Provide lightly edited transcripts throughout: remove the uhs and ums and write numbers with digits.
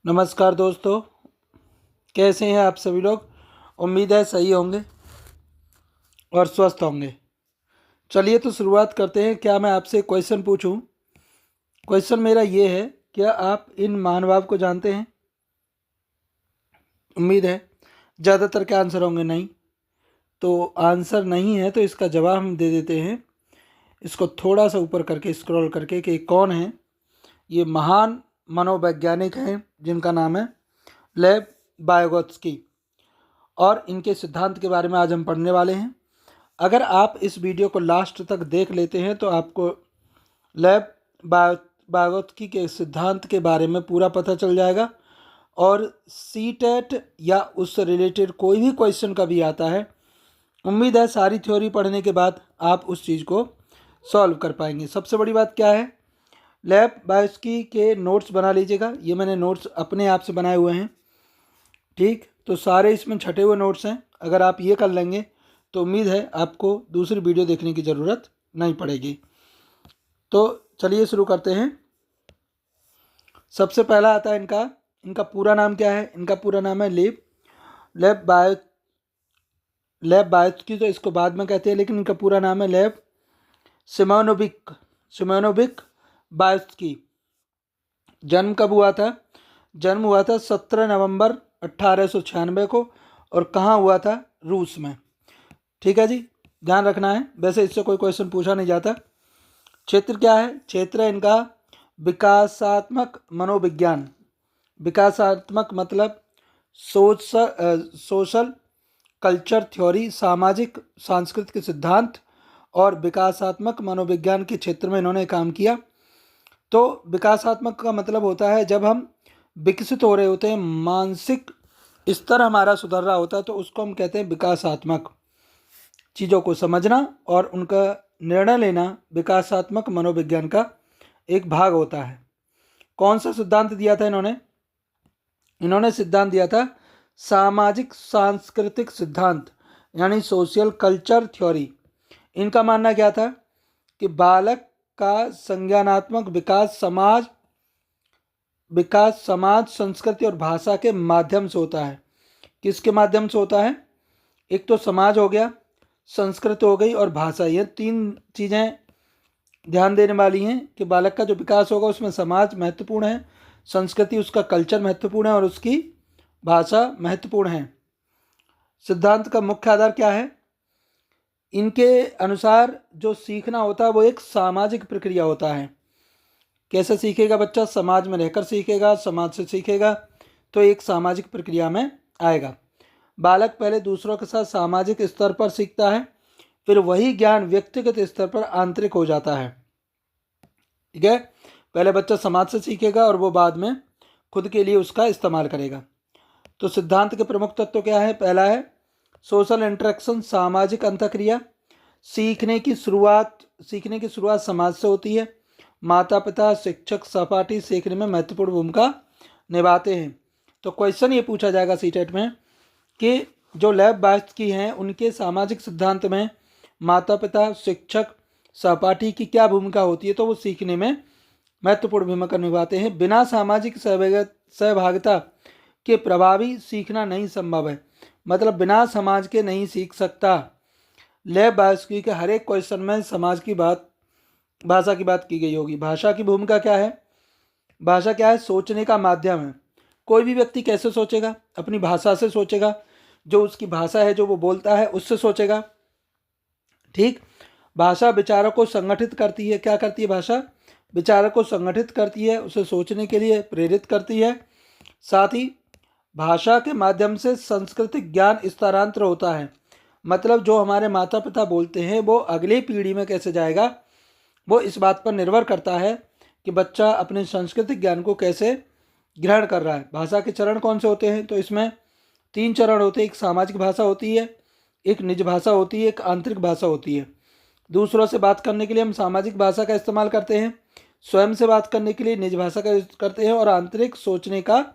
नमस्कार दोस्तों, कैसे हैं आप सभी लोग। उम्मीद है सही होंगे और स्वस्थ होंगे। चलिए तो शुरुआत करते हैं। क्या मैं आपसे क्वेश्चन पूछूं? क्वेश्चन मेरा ये है, क्या आप इन महानुभाव को जानते हैं? उम्मीद है ज़्यादातर के आंसर होंगे नहीं। तो आंसर नहीं है तो इसका जवाब हम दे देते हैं। इसको थोड़ा सा ऊपर करके स्क्रॉल करके कि कौन है ये महान मनोवैज्ञानिक हैं जिनका नाम है लेव वाइगोत्स्की, और इनके सिद्धांत के बारे में आज हम पढ़ने वाले हैं। अगर आप इस वीडियो को लास्ट तक देख लेते हैं तो आपको लेव वाइगोत्स्की के सिद्धांत के बारे में पूरा पता चल जाएगा, और सीटेट या उससे रिलेटेड कोई भी क्वेश्चन कभी आता है, उम्मीद है सारी थ्योरी पढ़ने के बाद आप उस चीज़ को सॉल्व कर पाएंगे। सबसे बड़ी बात क्या है, लेव वाइगोत्स्की के नोट्स बना लीजिएगा। ये मैंने नोट्स अपने आप से बनाए हुए हैं, ठीक। तो सारे इसमें छटे हुए नोट्स हैं। अगर आप ये कर लेंगे तो उम्मीद है आपको दूसरी वीडियो देखने की ज़रूरत नहीं पड़ेगी। तो चलिए शुरू करते हैं। सबसे पहला आता है इनका पूरा नाम क्या है। इनका पूरा नाम है लेव वाइगोत्स्की, तो इसको बाद में कहते हैं, लेकिन इनका पूरा नाम है लेव सिमोनोविच वाइगोत्स्की। जन्म कब हुआ था? जन्म हुआ था 17 नवंबर 1896 को, और कहाँ हुआ था? रूस में। ठीक है जी, ध्यान रखना है। वैसे इससे कोई क्वेश्चन पूछा नहीं जाता। क्षेत्र क्या है? क्षेत्र है इनका विकासात्मक मनोविज्ञान। विकासात्मक मतलब सोशल कल्चर थ्योरी, सामाजिक सांस्कृतिक सिद्धांत और विकासात्मक मनोविज्ञान के क्षेत्र में इन्होंने काम किया। तो विकासात्मक का मतलब होता है जब हम विकसित हो रहे होते हैं, मानसिक स्तर हमारा सुधर रहा होता है, तो उसको हम कहते हैं विकासात्मक। चीज़ों को समझना और उनका निर्णय लेना विकासात्मक मनोविज्ञान का एक भाग होता है। कौन सा सिद्धांत दिया था इन्होंने? इन्होंने सिद्धांत दिया था सामाजिक सांस्कृतिक सिद्धांत, यानी सोशल कल्चर थ्योरी। इनका मानना क्या था कि बालक का संज्ञानात्मक विकास समाज संस्कृति और भाषा के माध्यम से होता है। किसके माध्यम से होता है? एक तो समाज हो गया, संस्कृति हो गई और भाषा। ये तीन चीज़ें ध्यान देने वाली हैं कि बालक का जो विकास होगा उसमें समाज महत्वपूर्ण है, संस्कृति उसका कल्चर महत्वपूर्ण है और उसकी भाषा महत्वपूर्ण है। सिद्धांत का मुख्य आधार क्या है? इनके अनुसार जो सीखना होता है वो एक सामाजिक प्रक्रिया होता है। कैसे सीखेगा बच्चा? समाज में रहकर सीखेगा, समाज से सीखेगा, तो एक सामाजिक प्रक्रिया में आएगा। बालक पहले दूसरों के साथ सामाजिक स्तर पर सीखता है, फिर वही ज्ञान व्यक्तिगत स्तर पर आंतरिक हो जाता है। ठीक है, पहले बच्चा समाज से सीखेगा और वो बाद में खुद के लिए उसका इस्तेमाल करेगा। तो सिद्धांत के प्रमुख तत्व क्या है? पहला है सोशल इंटरेक्शन, सामाजिक अंतःक्रिया। सीखने की शुरुआत समाज से होती है। माता पिता, शिक्षक, सहपाठी सीखने में महत्वपूर्ण भूमिका निभाते हैं। तो क्वेश्चन ये पूछा जाएगा सीटेट में कि जो लेव वाइगोत्स्की हैं उनके सामाजिक सिद्धांत में माता पिता, शिक्षक, सहपाठी की क्या भूमिका होती है? तो वो सीखने में महत्वपूर्ण भूमिका निभाते हैं। बिना सामाजिक सहभागिता के प्रभावी सीखना नहीं संभव है। मतलब बिना समाज के नहीं सीख सकता। लेव वाइगोत्स्की के हर एक क्वेश्चन में समाज की बात, भाषा की बात की गई होगी। भाषा की भूमिका क्या है? भाषा क्या है? सोचने का माध्यम है। कोई भी व्यक्ति कैसे सोचेगा? अपनी भाषा से सोचेगा। जो उसकी भाषा है, जो वो बोलता है, उससे सोचेगा। ठीक। भाषा विचारों को संगठित करती है। क्या करती है भाषा? विचारों को संगठित करती है, उसे सोचने के लिए प्रेरित करती है। साथ ही भाषा के माध्यम से सांस्कृतिक ज्ञान स्थानांतर होता है। मतलब जो हमारे माता पिता बोलते हैं वो अगली पीढ़ी में कैसे जाएगा, वो इस बात पर निर्भर करता है कि बच्चा अपने सांस्कृतिक ज्ञान को कैसे ग्रहण कर रहा है। भाषा के चरण कौन से होते हैं? तो इसमें 3 चरण होते हैं। एक सामाजिक भाषा होती है, एक निज भाषा होती है, एक आंतरिक भाषा होती है। दूसरों से बात करने के लिए हम सामाजिक भाषा का इस्तेमाल करते हैं, स्वयं से बात करने के लिए निज भाषा का करते हैं, और आंतरिक सोचने का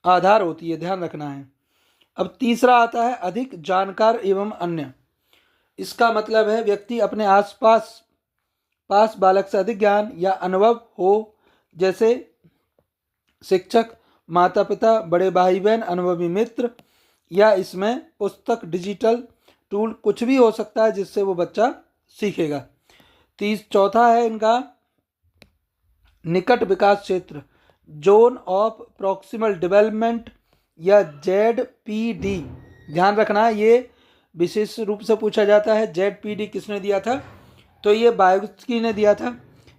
आधार होती है। ध्यान रखना है। अब तीसरा आता है अधिक जानकार एवं अन्य। इसका मतलब है व्यक्ति अपने आसपास बालक से अधिक ज्ञान या अनुभव हो, जैसे शिक्षक माता पिता, बड़े भाई बहन, अनुभवी मित्र, या इसमें पुस्तक, डिजिटल टूल, कुछ भी हो सकता है जिससे वो बच्चा सीखेगा। चौथा है इनका निकट विकास क्षेत्र, जोन ऑफ प्रॉक्सिमल डेवलपमेंट, या ZPD। ध्यान रखना ये विशेष रूप से पूछा जाता है। ZPD किसने दिया था? तो ये बायोस्की ने दिया था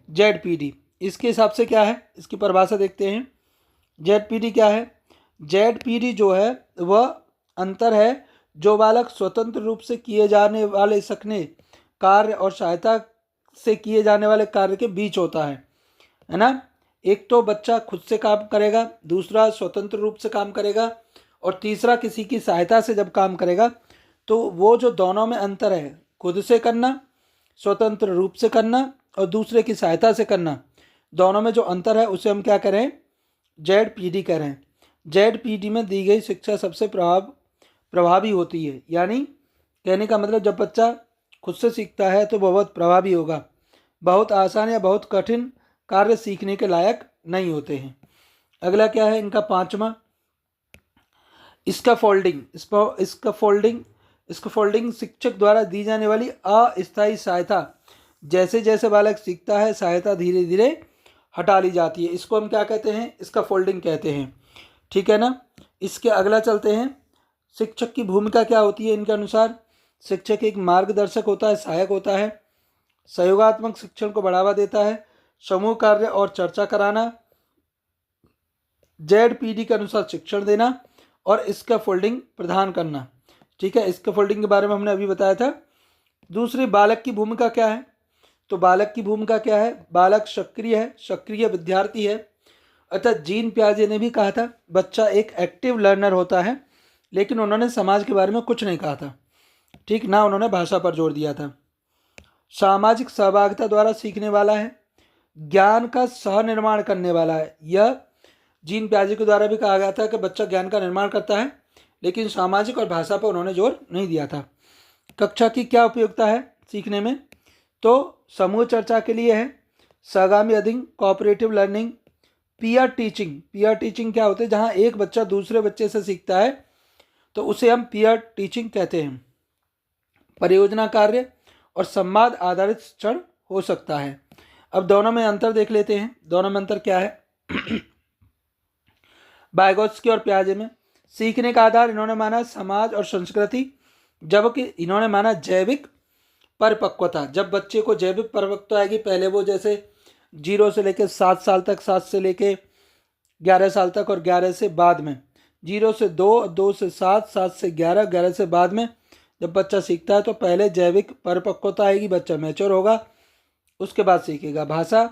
ZPD। इसके हिसाब से क्या है, इसकी परिभाषा देखते हैं। ZPD क्या है? ZPD जो है वह अंतर है जो बालक स्वतंत्र रूप से किए जाने वाले सकने कार्य और सहायता से किए जाने वाले कार्य के बीच होता है ना। एक तो बच्चा खुद से काम करेगा, दूसरा स्वतंत्र रूप से काम करेगा, और तीसरा किसी की सहायता से जब काम करेगा। तो वो जो दोनों में अंतर है, खुद से करना, स्वतंत्र रूप से करना, और दूसरे की सहायता से करना, दोनों में जो अंतर है उसे हम क्या करें? ZPD करें। ZPD में दी गई शिक्षा सबसे प्रभावी होती है। यानी कहने का मतलब जब बच्चा खुद से सीखता है तो बहुत प्रभावी होगा। बहुत आसान या बहुत कठिन कार्य सीखने के लायक नहीं होते हैं। अगला क्या है इनका पांचवा, स्कैफोल्डिंग शिक्षक द्वारा दी जाने वाली अस्थायी सहायता। जैसे जैसे बालक सीखता है सहायता धीरे धीरे हटा ली जाती है। इसको हम क्या कहते हैं? स्कैफोल्डिंग कहते हैं। ठीक है ना। इसके अगला चलते हैं, शिक्षक की भूमिका क्या होती है इनके अनुसार? शिक्षक एक मार्गदर्शक होता है, सहायक होता है, सहयोगात्मक शिक्षण को बढ़ावा देता है, समूह कार्य और चर्चा कराना, ZPD के अनुसार शिक्षण देना, और स्कैफोल्डिंग प्रदान करना। ठीक है, स्कैफोल्डिंग के बारे में हमने अभी बताया था। दूसरी, बालक की भूमिका क्या है? तो बालक की भूमिका क्या है? बालक सक्रिय है, सक्रिय विद्यार्थी है। अतः जीन पियाजे ने भी कहा था बच्चा एक एक्टिव लर्नर होता है, लेकिन उन्होंने समाज के बारे में कुछ नहीं कहा था। ठीक ना, उन्होंने भाषा पर जोर दिया था। सामाजिक सहभागिता द्वारा सीखने वाला है, ज्ञान का सह निर्माण करने वाला है। यह जीन पियाजे के द्वारा भी कहा गया था कि बच्चा ज्ञान का निर्माण करता है, लेकिन सामाजिक और भाषा पर उन्होंने जोर नहीं दिया था। कक्षा की क्या उपयोगिता है सीखने में? तो समूह चर्चा के लिए है, सहगामी अध्ययन, कोऑपरेटिव लर्निंग, पीयर टीचिंग क्या होते हैं? जहाँ एक बच्चा दूसरे बच्चे से सीखता है तो उसे हम पीयर टीचिंग कहते हैं। परियोजना कार्य और संवाद आधारित शिक्षण हो सकता है। अब दोनों में अंतर देख लेते हैं। दोनों में अंतर क्या है? वाइगोत्स्की और पियाजे में सीखने का आधार इन्होंने माना समाज और संस्कृति, जबकि इन्होंने माना जैविक परिपक्वता। जब बच्चे को जैविक परिपक्वता आएगी, पहले वो जैसे 0 से लेकर 7 साल तक, 7 से लेकर 11 साल तक, और 11 से बाद में 0 से 2, 2 से 7, 7 से 11, 11 से बाद में जब बच्चा सीखता है तो पहले जैविक परिपक्वता आएगी, बच्चा मैच्योर होगा, उसके बाद सीखेगा। भाषा,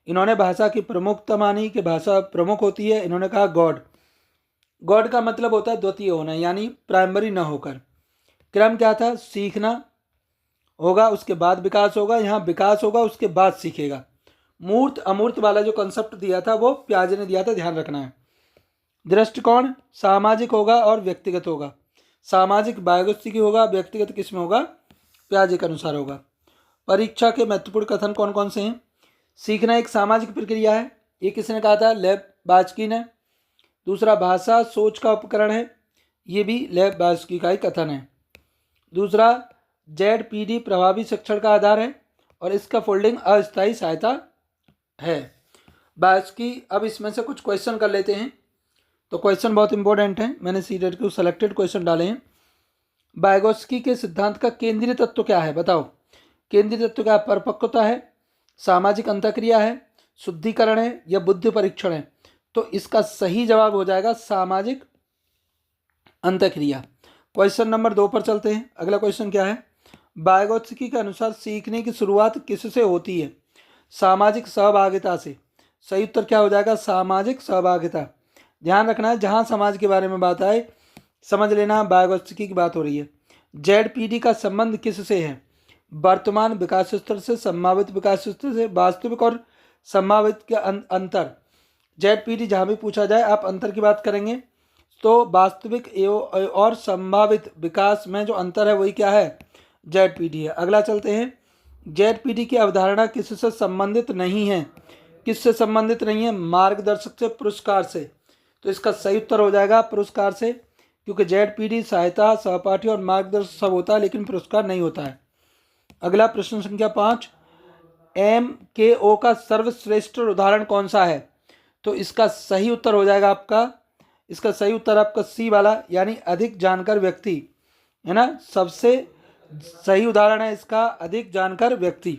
इन्होंने भाषा की प्रमुखता मानी कि भाषा प्रमुख होती है। इन्होंने कहा गॉड का मतलब होता है द्वितीय होना, यानी प्राइमरी ना होकर। क्रम क्या था? सीखना होगा, उसके बाद विकास होगा। यहाँ विकास होगा, उसके बाद सीखेगा। मूर्त अमूर्त वाला जो कंसेप्ट दिया था वो पियाजे ने दिया था, ध्यान रखना है। दृष्टिकोण सामाजिक होगा और व्यक्तिगत होगा। सामाजिक वाइगोत्स्की होगा, व्यक्तिगत किसमें होगा? पियाजे के अनुसार होगा। परीक्षा के महत्वपूर्ण कथन कौन कौन से हैं? सीखना एक सामाजिक प्रक्रिया है, ये किसने कहा था? लेव बास्की ने। दूसरा, भाषा सोच का उपकरण है, ये भी लेव बास्की का ही कथन है। दूसरा, ZPD प्रभावी शिक्षण का आधार है, और इसका फोल्डिंग अस्थायी सहायता है। बास्की। अब इसमें से कुछ क्वेश्चन कर लेते हैं। तो क्वेश्चन बहुत इंपॉर्टेंट है, मैंने सीटेट के सेलेक्टेड क्वेश्चन डाले हैं। वाइगोत्स्की के सिद्धांत का केंद्रीय तत्व क्या है? बताओ। केंद्रीय तत्व क्या है? परिपक्वता है, सामाजिक अंतःक्रिया है, शुद्धिकरण है, या बुद्धि परीक्षण है? तो इसका सही जवाब हो जाएगा सामाजिक अंतःक्रिया। क्वेश्चन नंबर 2 पर चलते हैं। अगला क्वेश्चन क्या है? वाइगोत्स्की के अनुसार सीखने की शुरुआत किससे होती है? सामाजिक सहभागिता से। सही उत्तर क्या हो जाएगा? सामाजिक सहभागिता। ध्यान रखना है, जहाँ समाज के बारे में बात आए समझ लेना वाइगोत्स्की की बात हो रही है। ZPD का संबंध किससे है? वर्तमान विकास स्तर से, संभावित विकास स्तर से, वास्तविक और संभावित के अंतर। ZPD जहाँ भी पूछा जाए आप अंतर की बात करेंगे तो वास्तविक और संभावित विकास में जो अंतर है वही क्या है? ZPD है। अगला चलते हैं। ZPD की अवधारणा किससे संबंधित नहीं है? किससे संबंधित नहीं है? मार्गदर्शक से, पुरस्कार से। तो इसका सही उत्तर हो जाएगा पुरस्कार से, क्योंकि ZPD सहायता, सहपाठी और मार्गदर्शन सब होता है, लेकिन पुरस्कार नहीं होता है। अगला प्रश्न संख्या 5, MKO का सर्वश्रेष्ठ उदाहरण कौन सा है? तो इसका सही उत्तर हो जाएगा आपका सी वाला, यानी अधिक जानकार व्यक्ति, है ना। सबसे सही उदाहरण है इसका अधिक जानकार व्यक्ति।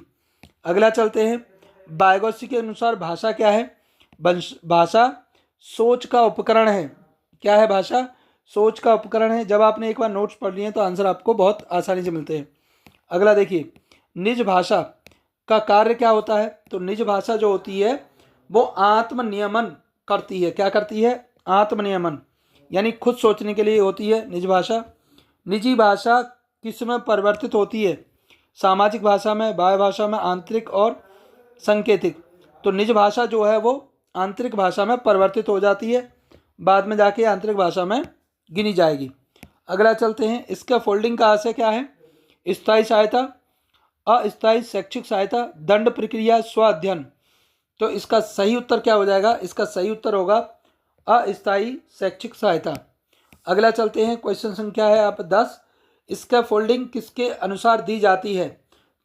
अगला चलते हैं, वाइगोत्स्की के अनुसार भाषा क्या है? भाषा सोच का उपकरण है। क्या है? भाषा सोच का उपकरण है। जब आपने एक बार नोट्स पढ़ लिए तो आंसर आपको बहुत आसानी से मिलते हैं। अगला देखिए, निज भाषा का कार्य क्या होता है? तो निज भाषा जो होती है वो आत्मनियमन करती है। क्या करती है? आत्मनियमन, यानी खुद सोचने के लिए होती है निज भाषा। निजी भाषा किस में परिवर्तित होती है? सामाजिक भाषा में, बाह्य भाषा में, आंतरिक और सांकेतिक। तो निज भाषा जो है वो आंतरिक भाषा में परिवर्तित हो जाती है, बाद में जाके आंतरिक भाषा में गिनी जाएगी। अगला चलते हैं, इसका फोल्डिंग का आशय क्या है? स्थायी सहायता, अस्थायी शैक्षिक सहायता, दंड प्रक्रिया, स्व अध्ययन। तो इसका सही उत्तर क्या हो जाएगा? इसका सही उत्तर होगा अस्थायी शैक्षिक सहायता। अगला चलते हैं, क्वेश्चन संख्या है आप 10, इसका फोल्डिंग किसके अनुसार दी जाती है?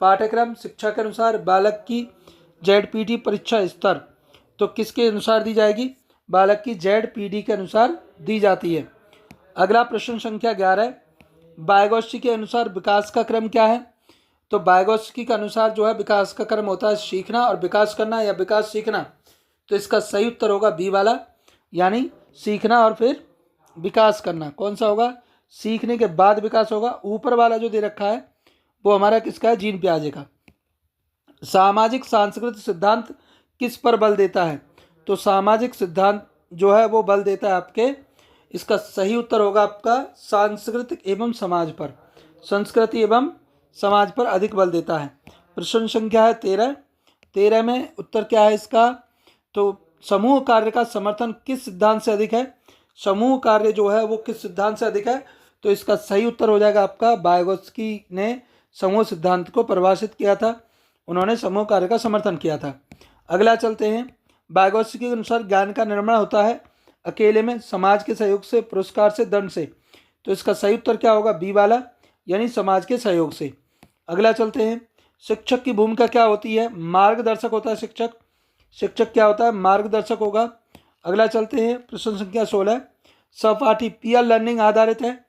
पाठ्यक्रम, शिक्षा के अनुसार, बालक की ZPD परीक्षा स्तर। तो किसके अनुसार दी जाएगी? बालक की ZPD के अनुसार दी जाती है। अगला प्रश्न संख्या 11, वाइगोत्स्की के अनुसार विकास का क्रम क्या है? तो वाइगोत्स्की के अनुसार जो है विकास का क्रम होता है सीखना और विकास करना, या विकास सीखना। तो इसका सही उत्तर होगा बी वाला, यानी सीखना और फिर विकास करना। कौन सा होगा? सीखने के बाद विकास होगा। ऊपर वाला जो दे रखा है वो हमारा किसका है? जीन पियाजे का। सामाजिक सांस्कृतिक सिद्धांत किस पर बल देता है? तो सामाजिक सिद्धांत जो है वो बल देता है आपके, इसका सही उत्तर होगा आपका सांस्कृतिक एवं समाज पर, संस्कृति एवं समाज पर अधिक बल देता है। प्रश्न संख्या है 13 में उत्तर क्या है इसका? तो समूह कार्य का समर्थन किस सिद्धांत से अधिक है? समूह कार्य जो है वो किस सिद्धांत से अधिक है? तो इसका सही उत्तर हो जाएगा आपका वाइगोत्स्की ने समूह सिद्धांत को परिभाषित किया था, उन्होंने समूह कार्य का समर्थन किया था। अगला चलते हैं, वाइगोत्स्की के अनुसार ज्ञान का निर्माण होता है अकेले में, समाज के सहयोग से, पुरस्कार से, दंड से। तो इसका सही उत्तर क्या होगा? बी वाला, यानी समाज के सहयोग से। अगला चलते हैं, शिक्षक की भूमिका क्या होती है? मार्गदर्शक होता है शिक्षक। शिक्षक क्या होता है? मार्गदर्शक होगा। अगला चलते हैं, प्रश्न संख्या 16, सहपाठी पीयर लर्निंग आधारित है।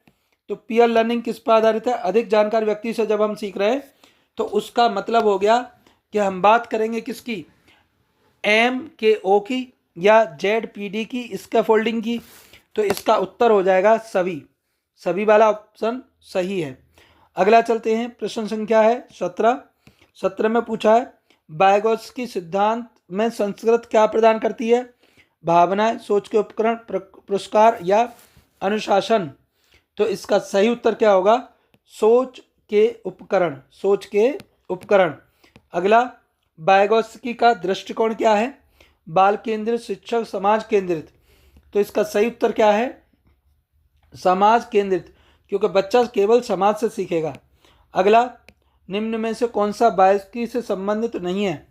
तो पीयर लर्निंग किस पर आधारित है? अधिक जानकार व्यक्ति से जब हम सीख रहे हैं तो उसका मतलब हो गया कि हम बात करेंगे किसकी? MKO की या ZPD की, स्कैफोल्डिंग की। तो इसका उत्तर हो जाएगा सभी वाला ऑप्शन सही है। अगला चलते हैं, प्रश्न संख्या है 17 में पूछा है, वाइगोत्स्की सिद्धांत में संस्कृत क्या प्रदान करती है? भावनाएं, सोच के उपकरण, पुरस्कार या अनुशासन। तो इसका सही उत्तर क्या होगा? सोच के उपकरण। अगला, वाइगोत्स्की का दृष्टिकोण क्या है? बाल केंद्रित, शिक्षक, समाज केंद्रित। तो इसका सही उत्तर क्या है? समाज केंद्रित, क्योंकि बच्चा केवल समाज से सीखेगा। अगला, निम्न में से कौन सा वाइगोत्स्की से संबंधित नहीं है?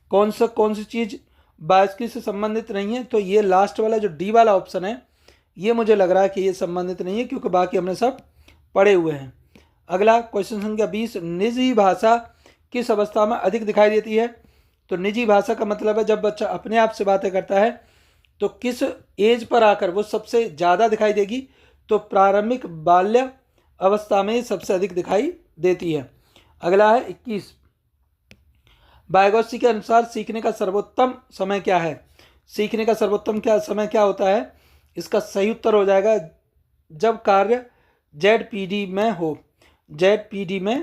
कौन सी चीज़ वाइगोत्स्की से संबंधित नहीं है? तो ये लास्ट वाला जो डी वाला ऑप्शन है, ये मुझे लग रहा है कि ये संबंधित नहीं है, क्योंकि बाकी हमने सब पढ़े हुए हैं। अगला, क्वेश्चन संख्या 20, निजी भाषा किस अवस्था में अधिक दिखाई देती है? तो निजी भाषा का मतलब है जब बच्चा अपने आप से बातें करता है, तो किस एज पर आकर वो सबसे ज़्यादा दिखाई देगी? तो प्रारंभिक बाल्य अवस्था में सबसे अधिक दिखाई देती है। अगला है 21, वाइगोत्स्की के अनुसार सीखने का सर्वोत्तम समय क्या है? सीखने का सर्वोत्तम समय क्या होता है? इसका सही उत्तर हो जाएगा जब कार्य ZPD में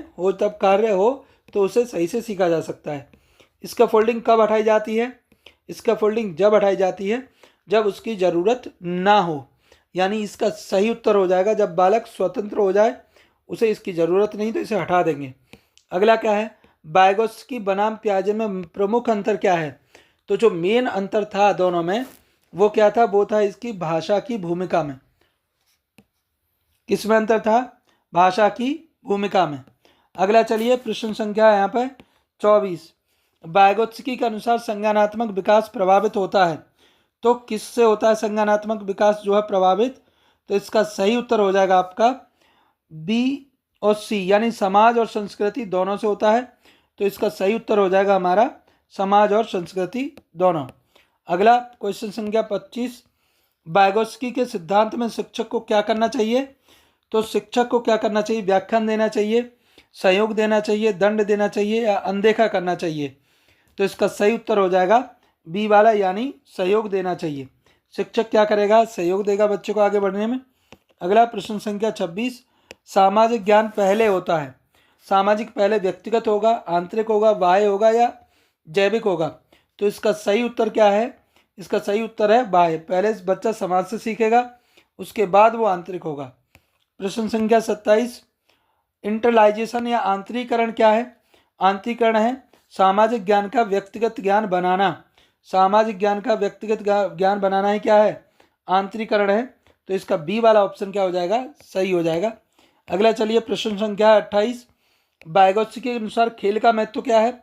हो तब कार्य हो तो उसे सही से सीखा जा सकता है। स्कैफोल्डिंग कब हटाई जाती है? स्कैफोल्डिंग जब हटाई जाती है जब उसकी ज़रूरत ना हो, यानी इसका सही उत्तर हो जाएगा जब बालक स्वतंत्र हो जाए, उसे इसकी ज़रूरत नहीं तो इसे हटा देंगे। अगला क्या है? वाइगोत्स्की बनाम पियाजे में प्रमुख अंतर क्या है? तो जो मेन अंतर था दोनों में वो क्या था? वो था इसकी भाषा की भूमिका में। किस में अंतर था? भाषा की भूमिका में। अगला चलिए, प्रश्न संख्या यहाँ पर 24, वाइगोत्स्की के अनुसार संज्ञानात्मक विकास प्रभावित होता है तो किससे होता है संज्ञानात्मक विकास जो है प्रभावित? तो इसका सही उत्तर हो जाएगा आपका बी और सी, यानी समाज और संस्कृति दोनों से होता है। तो इसका सही उत्तर हो जाएगा हमारा समाज और संस्कृति दोनों। अगला क्वेश्चन संख्या 25, वाइगोत्स्की के सिद्धांत में शिक्षक को क्या करना चाहिए? तो शिक्षक को क्या करना चाहिए? व्याख्यान देना चाहिए, सहयोग देना चाहिए, दंड देना चाहिए या अनदेखा करना चाहिए? तो इसका सही उत्तर हो जाएगा बी वाला, यानी सहयोग देना चाहिए। शिक्षक क्या करेगा? सहयोग देगा बच्चे को आगे बढ़ने में। अगला प्रश्न संख्या 26, सामाजिक ज्ञान पहले होता है। सामाजिक पहले व्यक्तिगत होगा, आंतरिक होगा, बाह्य होगा या जैविक होगा? तो इसका सही उत्तर क्या है? इसका सही उत्तर है बाह्य। पहले बच्चा समाज से सीखेगा, उसके बाद वो आंतरिक होगा। प्रश्न संख्या 27, इंटरलाइजेशन या आंतरीकरण क्या है? आंतरीकरण है सामाजिक ज्ञान का व्यक्तिगत ज्ञान बनाना। सामाजिक ज्ञान का व्यक्तिगत ज्ञान बनाना ही क्या है? आंतरीकरण है। तो इसका बी वाला ऑप्शन क्या हो जाएगा? सही हो जाएगा। अगला चलिए प्रश्न संख्या 28, वाइगोत्स्की के अनुसार खेल का महत्व क्या है?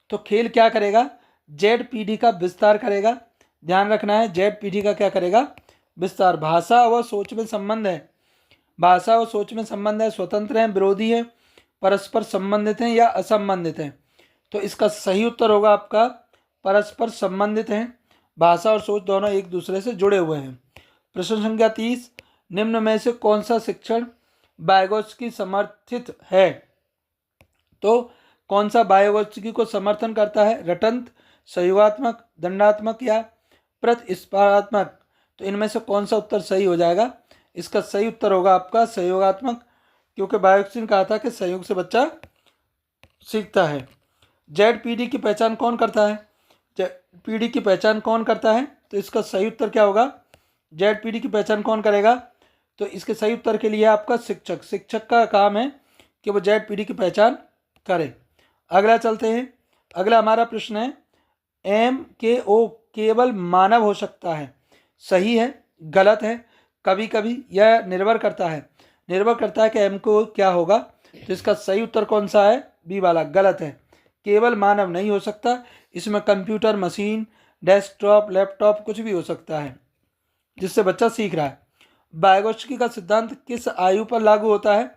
तो खेल क्या करेगा? जेड पीढ़ी का विस्तार करेगा। ध्यान रखना है, जेड पीढ़ी का क्या करेगा? विस्तार। भाषा व सोच में संबंध है। भाषा और सोच में संबंध है, स्वतंत्र हैं, विरोधी हैं, परस्पर संबंधित हैं या असंबंधित हैं? तो इसका सही उत्तर होगा आपका परस्पर संबंधित हैं। भाषा और सोच दोनों एक दूसरे से जुड़े हुए हैं। प्रश्न संख्या 30, निम्न में से कौन सा शिक्षण वाइगोत्स्की समर्थित है? तो कौन सा वाइगोत्स्की को समर्थन करता है? रटंत, सहयोगात्मक, दंडात्मक या प्रतिस्पर्धात्मक? तो इनमें से कौन सा उत्तर सही हो जाएगा? इसका सही उत्तर होगा आपका सहयोगात्मक, क्योंकि वाइगोत्स्की ने कहा था कि सहयोग से बच्चा सीखता है। जेड पीढ़ी की पहचान कौन करता है? जेड पीढ़ी की पहचान कौन करता है? तो इसका सही उत्तर क्या होगा? जेड पीढ़ी की पहचान कौन करेगा? तो इसके सही उत्तर के लिए आपका शिक्षक। शिक्षक का काम है कि वो जेड पीढ़ी की पहचान करे। अगला चलते हैं। अगला हमारा प्रश्न है, MKO केवल मानव हो सकता है। सही है, गलत है, कभी कभी, यह निर्भर करता है? निर्भर करता है कि MKO क्या होगा। तो इसका सही उत्तर कौन सा है? बी वाला, गलत है। केवल मानव नहीं हो सकता, इसमें कंप्यूटर, मशीन, डेस्कटॉप, लैपटॉप कुछ भी हो सकता है जिससे बच्चा सीख रहा है। वाइगोत्स्की का सिद्धांत किस आयु पर लागू होता है?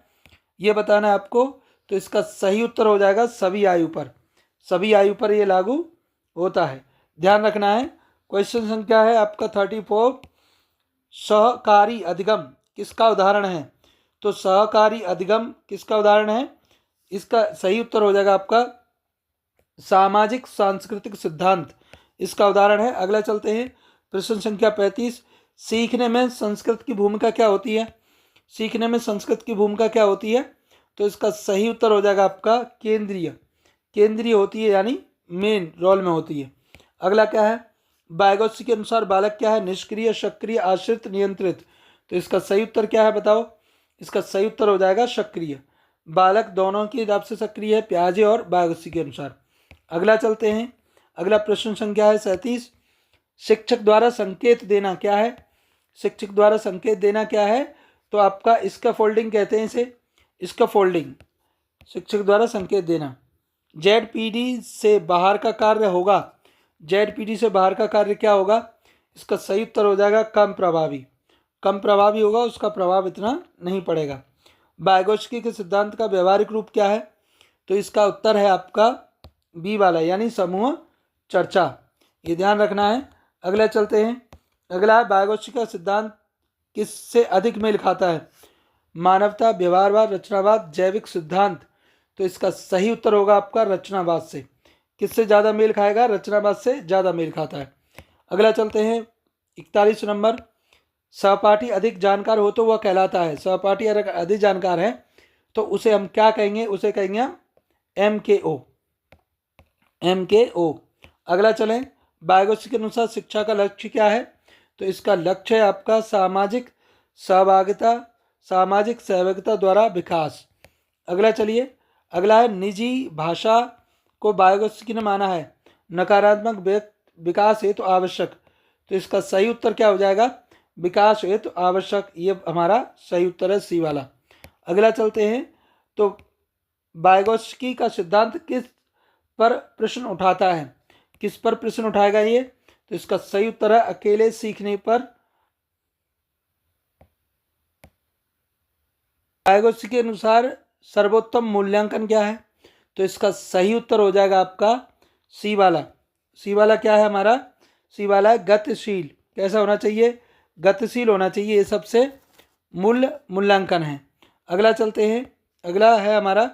ये बताना है आपको। तो इसका सही उत्तर हो जाएगा सभी आयु पर। सभी आयु पर ये लागू होता है। ध्यान रखना है। क्वेश्चन संख्या है आपका 34, सहकारी अधिगम किसका उदाहरण है? तो सहकारी अधिगम किसका उदाहरण है? इसका सही उत्तर हो जाएगा आपका सामाजिक सांस्कृतिक सिद्धांत इसका उदाहरण है। अगला चलते हैं। प्रश्न संख्या 35, सीखने में संस्कृत की भूमिका क्या होती है? सीखने में संस्कृत की भूमिका क्या होती है? तो इसका सही उत्तर हो जाएगा आपका केंद्रीय। केंद्रीय होती है, यानी मेन रोल में होती है। अगला क्या है? वाइगोत्स्की के अनुसार बालक क्या है? निष्क्रिय, सक्रिय, आश्रित, नियंत्रित? तो इसका सही उत्तर क्या है बताओ? इसका सही उत्तर हो जाएगा सक्रिय। बालक दोनों के हिसाब से सक्रिय है, पियाजे और वाइगोत्स्की के अनुसार। अगला चलते हैं। अगला प्रश्न संख्या है 37, शिक्षक द्वारा संकेत देना क्या है? शिक्षक द्वारा संकेत देना क्या है? तो आपका स्कैफोल्डिंग कहते हैं इसे, स्कैफोल्डिंग। शिक्षक द्वारा संकेत देना। जेड पीढ़ी से बाहर का कार्य होगा। जेड पीढ़ी से बाहर का कार्य क्या होगा? इसका सही उत्तर हो जाएगा कम प्रभावी। कम प्रभावी होगा, उसका प्रभाव इतना नहीं पड़ेगा। वाइगोत्स्की के सिद्धांत का व्यवहारिक रूप क्या है? तो इसका उत्तर है आपका बी वाला, यानी समूह चर्चा। ये ध्यान रखना है। अगला चलते हैं। अगला है, वाइगोत्स्की का सिद्धांत किससे अधिक मेल खाता है? मानवता, व्यवहारवाद, रचनावाद, जैविक सिद्धांत? तो इसका सही उत्तर होगा आपका रचनावाद से। किससे ज़्यादा मेल खाएगा? रचनावाद से ज़्यादा मेल खाता है। अगला चलते हैं 41 नंबर, सहपाठी अधिक जानकार हो तो वह कहलाता है। सहपाठी अगर अधिक जानकार है तो उसे हम क्या कहेंगे? उसे कहेंगे हम MKO। MKO। अगला चलें। वाइगोत्स्की के अनुसार शिक्षा का लक्ष्य क्या है? तो इसका लक्ष्य है आपका सामाजिक सहभागिता द्वारा विकास। अगला चलिए। अगला है, निजी भाषा को वाइगोत्स्की ने माना है नकारात्मक विकास हेतु आवश्यक। तो इसका सही उत्तर क्या हो जाएगा? विकास हेतु आवश्यक। ये हमारा सही उत्तर है, सी वाला। अगला चलते हैं। तो वाइगोत्स्की का सिद्धांत किस पर प्रश्न उठाता है? किस पर प्रश्न उठाएगा ये? तो इसका सही उत्तर है अकेले सीखने पर। वाइगोत्स्की के अनुसार सर्वोत्तम मूल्यांकन क्या है? तो इसका सही उत्तर हो जाएगा आपका सी वाला। सी वाला क्या है हमारा? सी वाला है गतिशील। कैसा होना चाहिए? गतिशील होना चाहिए। ये सबसे मूल्यांकन है। अगला चलते हैं। अगला है हमारा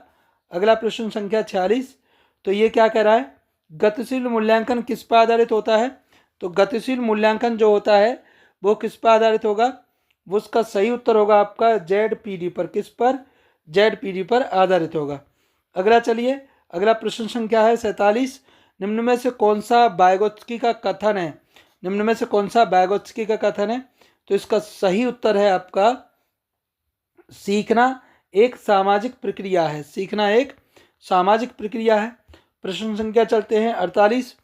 अगला प्रश्न संख्या 46। तो ये क्या कह रहा है? गतिशील मूल्यांकन किस पर आधारित होता है? तो गतिशील मूल्यांकन जो होता है वो किस पर आधारित होगा? वो उसका सही उत्तर होगा आपका ZPD पर। किस पर? ZPD पर आधारित होगा। अगला चलिए, अगला प्रश्न संख्या है 47। निम्न में से कौन सा वाइगोत्स्की का कथन है? निम्न में से कौन सा वाइगोत्स्की का कथन है? तो इसका सही उत्तर है आपका सीखना एक सामाजिक प्रक्रिया है। सीखना एक सामाजिक प्रक्रिया है। प्रश्न संख्या चलते हैं 48।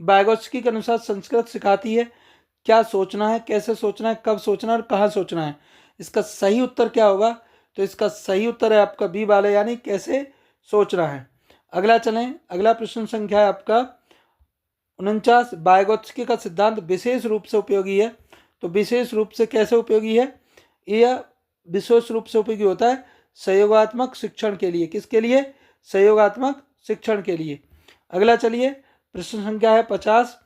वाइगोत्स्की के अनुसार संस्कृत सिखाती है क्या सोचना है, कैसे सोचना है, कब सोचना है और कहाँ सोचना है। इसका सही उत्तर क्या होगा? तो इसका सही उत्तर है आपका बी वाला, यानी कैसे सोचना है। अगला चलें। अगला प्रश्न संख्या है आपका 49। वाइगोत्स्की का सिद्धांत विशेष रूप से उपयोगी है। तो विशेष रूप से कैसे उपयोगी है? यह विशेष रूप से उपयोगी होता है सहयोगात्मक शिक्षण के लिए। किसके लिए? सहयोगात्मक शिक्षण के लिए। अगला चलिए, प्रश्न संख्या है 50।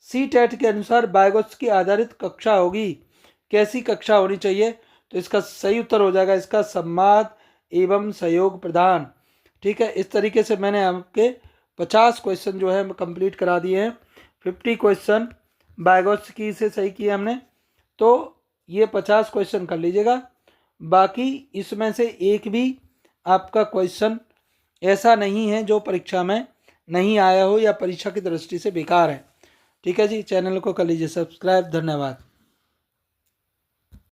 CTET के अनुसार वाइगोत्स्की आधारित कक्षा होगी। कैसी कक्षा होनी चाहिए? तो इसका सही उत्तर हो जाएगा इसका संवाद एवं सहयोग प्रदान। ठीक है, इस तरीके से मैंने आपके 50 क्वेश्चन जो है कंप्लीट करा दिए हैं। 50 क्वेश्चन वाइगोत्स्की से सही किए हमने। तो ये 50 क्वेश्चन कर लीजिएगा। बाकी इसमें से एक भी आपका क्वेश्चन ऐसा नहीं है जो परीक्षा में नहीं आया हो या परीक्षा की दृष्टि से बेकार है। ठीक है जी, चैनल को कर लीजिए सब्सक्राइब। धन्यवाद।